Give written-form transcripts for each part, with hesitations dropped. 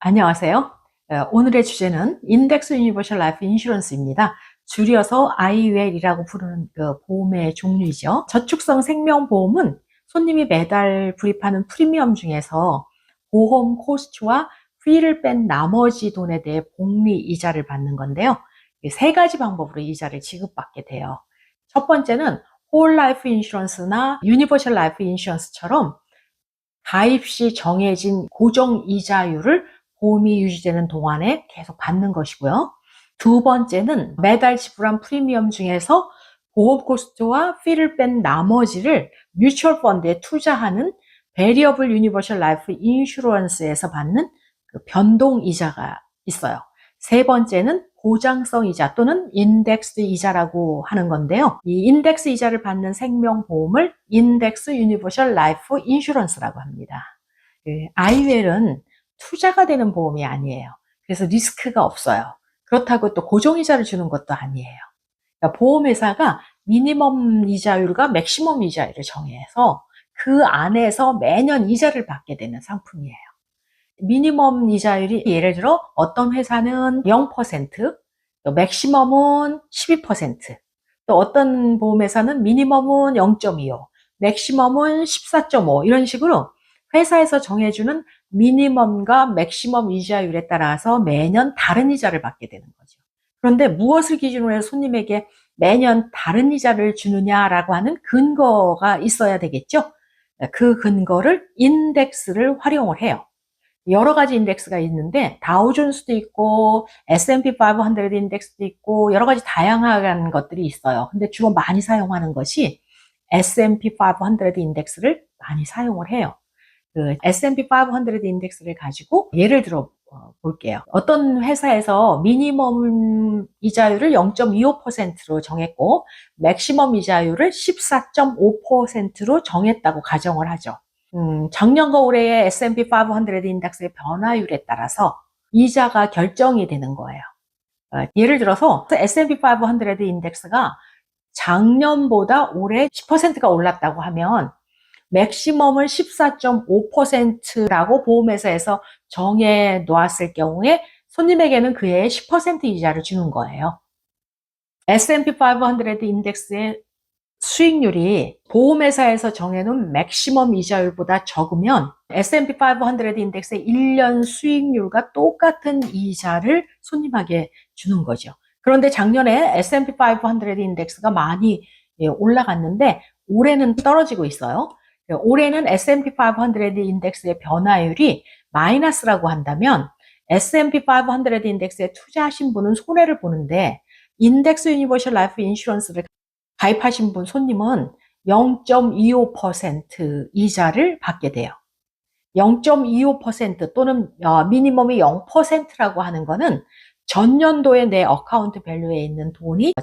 안녕하세요. 오늘의 주제는 인덱스 유니버셜 라이프 인슈런스입니다. 줄여서 IUL이라고 부르는 그 보험의 종류이죠. 저축성 생명보험은 손님이 매달 불입하는 프리미엄 중에서 보험 코스트와 피를 뺀 나머지 돈에 대해 복리 이자를 받는 건데요. 세 가지 방법으로 이자를 지급받게 돼요. 첫 번째는 홀 라이프 인슈런스나 유니버셜 라이프 인슈런스처럼 가입 시 정해진 고정 이자율을 보험이 유지되는 동안에 계속 받는 것이고요. 두 번째는 매달 지불한 프리미엄 중에서 보험 코스트와 피를 뺀 나머지를 뮤추얼 펀드에 투자하는 베리어블 유니버셜 라이프 인슈런스에서 받는 그 변동 이자가 있어요. 세 번째는 보장성 이자 또는 인덱스 이자라고 하는 건데요. 이 인덱스 이자를 받는 생명보험을 인덱스 유니버셜 라이프 인슈런스라고 합니다. IUL은 투자가 되는 보험이 아니에요. 그래서 리스크가 없어요. 그렇다고 또 고정이자를 주는 것도 아니에요. 그러니까 보험회사가 미니멈 이자율과 맥시멈 이자율을 정해서 그 안에서 매년 이자를 받게 되는 상품이에요. 미니멈 이자율이 예를 들어 어떤 회사는 0%, 또 맥시멈은 12%, 또 어떤 보험회사는 미니멈은 0.25, 맥시멈은 14.5 이런 식으로 회사에서 정해주는 미니멈과 맥시멈 이자율에 따라서 매년 다른 이자를 받게 되는 거죠. 그런데 무엇을 기준으로 해서 손님에게 매년 다른 이자를 주느냐라고 하는 근거가 있어야 되겠죠. 그 근거를 인덱스를 활용을 해요. 여러 가지 인덱스가 있는데 다우존스도 있고 S&P 500 인덱스도 있고 여러 가지 다양한 것들이 있어요. 근데 주로 많이 사용하는 것이 S&P 500 인덱스를 많이 사용을 해요. 그 S&P 500 인덱스를 가지고 예를 들어 볼게요. 어떤 회사에서 미니멈 이자율을 0.25%로 정했고 맥시멈 이자율을 14.5%로 정했다고 가정을 하죠. 작년과 올해의 S&P 500 인덱스의 변화율에 따라서 이자가 결정이 되는 거예요. 예를 들어서 S&P 500 인덱스가 작년보다 올해 10%가 올랐다고 하면 맥시멈을 14.5%라고 보험회사에서 정해 놓았을 경우에 손님에게는 그해 10% 이자를 주는 거예요. S&P 500 인덱스의 수익률이 보험회사에서 정해놓은 맥시멈 이자율보다 적으면 S&P 500 인덱스의 1년 수익률과 똑같은 이자를 손님에게 주는 거죠. 그런데 작년에 S&P 500 인덱스가 많이 올라갔는데 올해는 떨어지고 있어요. 올해는 S&P 500 인덱스의 변화율이 마이너스라고 한다면 S&P 500 인덱스에 투자하신 분은 손해를 보는데 인덱스 유니버셜 라이프 인슈런스를 가입하신 분 손님은 0.25% 이자를 받게 돼요. 0.25% 또는 미니멈이 0%라고 하는 거는 전년도에 내 어카운트 밸류에 있는 돈이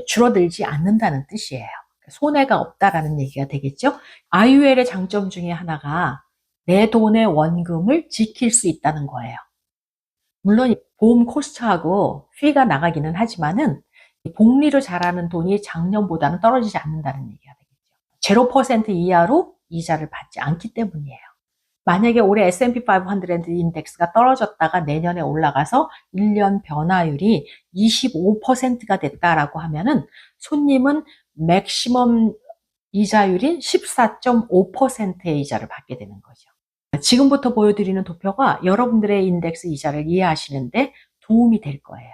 줄어들지 않는다는 뜻이에요. 손해가 없다라는 얘기가 되겠죠. IUL의 장점 중에 하나가 내 돈의 원금을 지킬 수 있다는 거예요. 물론 보험 코스트하고 피가 나가기는 하지만은 복리로 자라는 돈이 작년보다는 떨어지지 않는다는 얘기가 되겠죠. 0% 이하로 이자를 받지 않기 때문이에요. 만약에 올해 S&P 500 인덱스가 떨어졌다가 내년에 올라가서 1년 변화율이 25%가 됐다라고 하면은 손님은 맥시멈 이자율인 14.5%의 이자를 받게 되는 거죠. 지금부터 보여드리는 도표가 여러분들의 인덱스 이자를 이해하시는데 도움이 될 거예요.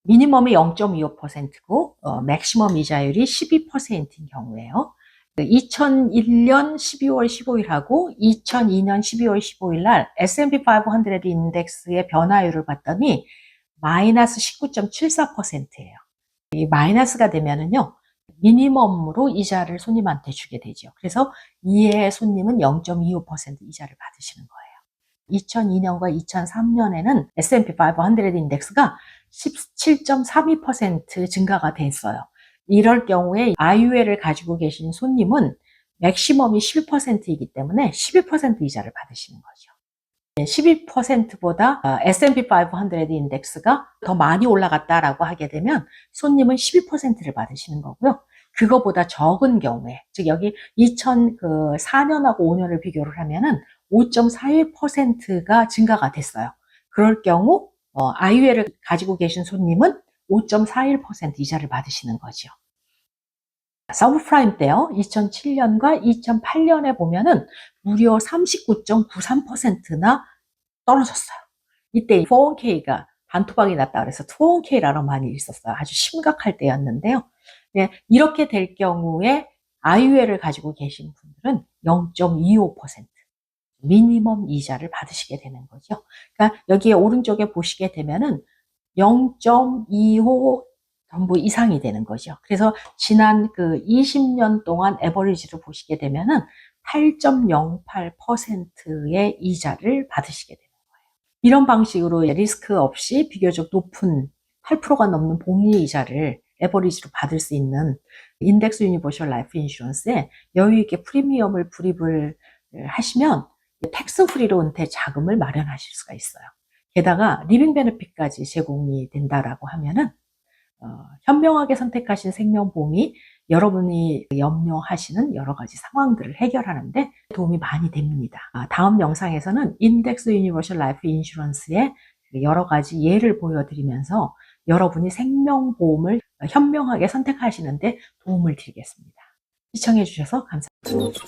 미니멈이 0.25%고 맥시멈 이자율이 12%인 경우에요. 2001년 12월 15일하고 2002년 12월 15일 날 S&P 500 인덱스의 변화율을 봤더니 마이너스 19.74%예요. 이 마이너스가 되면은요, 미니멈으로 이자를 손님한테 주게 되죠. 그래서 이해 손님은 0.25% 이자를 받으시는 거예요. 2002년과 2003년에는 S&P 500 인덱스가 17.32% 증가가 됐어요. 이럴 경우에 IUL을 가지고 계신 손님은 맥시멈이 11%이기 때문에 12% 이자를 받으시는 거죠. 12%보다 S&P 500 인덱스가 더 많이 올라갔다라고 하게 되면 손님은 12%를 받으시는 거고요. 그거보다 적은 경우에, 즉 여기 2004년하고 5년을 비교를 하면은 5.41%가 증가가 됐어요. 그럴 경우 IUL을 가지고 계신 손님은 5.41% 이자를 받으시는 거죠. 서브프라임 때요. 2007년과 2008년에 보면은 무려 39.93%나 떨어졌어요. 이때 401k가 반토막이 났다 그래서 201k라는 말이 있었어요. 아주 심각할 때였는데요. 네, 이렇게 될 경우에 IUL을 가지고 계신 분들은 0.25% 미니멈 이자를 받으시게 되는 거죠. 그러니까 여기에 오른쪽에 보시게 되면은 0.25 전부 이상이 되는 거죠. 그래서 지난 그 20년 동안 에버리지를 보시게 되면은 8.08%의 이자를 받으시게 됩니다. 이런 방식으로 리스크 없이 비교적 높은 8%가 넘는 복리 이자를 에버리지로 받을 수 있는 인덱스 유니버셜 라이프 인슈런스에 여유 있게 프리미엄을 불입을 하시면 텍스 프리로 은퇴 자금을 마련하실 수가 있어요. 게다가 리빙 베네핏까지 제공이 된다라고 하면은 현명하게 선택하신 생명보험이 여러분이 염려하시는 여러 가지 상황들을 해결하는데 도움이 많이 됩니다. 다음 영상에서는 인덱스 유니버셜 라이프 인슈런스의 여러 가지 예를 보여드리면서 여러분이 생명보험을 현명하게 선택하시는데 도움을 드리겠습니다. 시청해 주셔서 감사합니다.